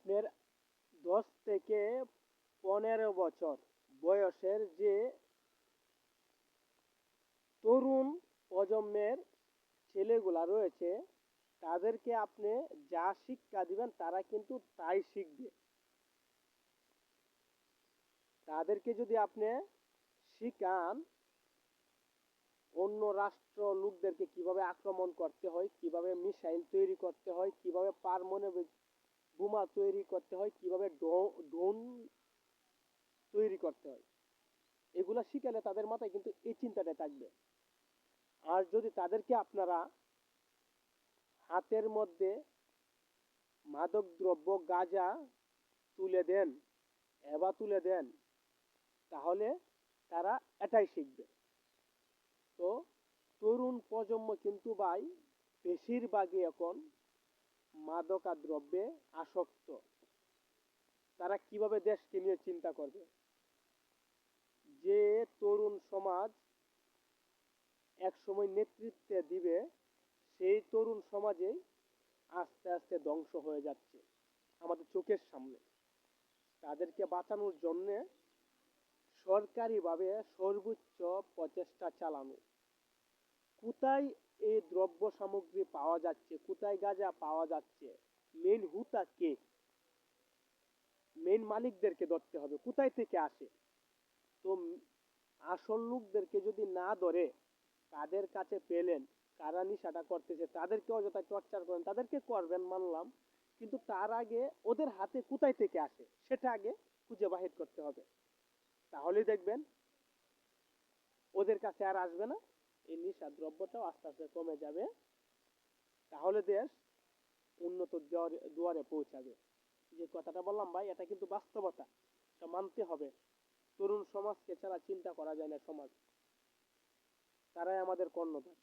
আপনার 10 থেকে 15 বছর বয়সের যে তরুণ প্রজন্মের ছেলেগুলা রয়েছে, তাদেরকে আপনি যা শিক্ষা দিবেন তারা কিন্তু তাই শিখবে। তাদেরকে যদি আপনি শিখান অন্য রাষ্ট্র লোকদেরকে কিভাবে আক্রমণ করতে হয়, কিভাবে মিসাইল তৈরি করতে হয়, কিভাবে পারমাণবিক বোমা তৈরি করতে হয়, কিভাবে ড্রোন তৈরি করতে হয়, এগুলা শিখালে তাদের মাথায় কিন্তু এই চিন্তাটা থাকবে। আর যদি তাদেরকে আপনারা হাতের মধ্যে মাদক দ্রব্য গাঁজা তুলে দেন, এবা তুলে দেন, তাহলে তারা এটাই শিখবে। তো তরুণ প্রজন্ম কিন্তু ভাই বেশিরভাগই এখন মাদকা দ্রব্যে আসক্ত। তারা কিভাবে দেশকে নিয়ে চিন্তা করবে? যে তরুণ সমাজ একসময় নেতৃত্বে দিবে, সেই তরুণ সমাজেই আস্তে আস্তে ধ্বংস হয়ে যাচ্ছে আমাদের চোখের সামনে। তাদেরকে বাঁচানোর জন্যে সরকারিভাবে সর্বোচ্চ প্রচেষ্টা চালানো। কোথায় এই দ্রব্য সামগ্রী পাওয়া যাচ্ছে, কোথায় গাঁজা পাওয়া যাচ্ছে, মেন হুতা কে, মেন মালিকদেরকে ধরতে হবে কোথায় থেকে আসে। তো আসল লোকদেরকে যদি না ধরে, কাদের কাছে পেলেন, কারা নিশাটা করতেছে, তাদেরকে অযথা চর্চা করেন, তাদেরকে করবেন মানলাম, কিন্তু তার আগে ওদের হাতে কোথায় থেকে আসে সেটা আগে খুঁজে বাহির করতে হবে। তাহলেই দেখবেন ওদের কাছে আর আসবে না, এই নিশা দ্রব্যটাও আস্তে আস্তে কমে যাবে। তাহলে দেশ উন্নত দুয়ারে পৌঁছাবে। যে কথাটা বললাম ভাই, এটা কিন্তু বাস্তবতা, এটা মানতে হবে। তরুণ সমাজকে ছাড়া চিন্তা করা যায় না সমাজ, তারাই আমাদের কর্ণধার।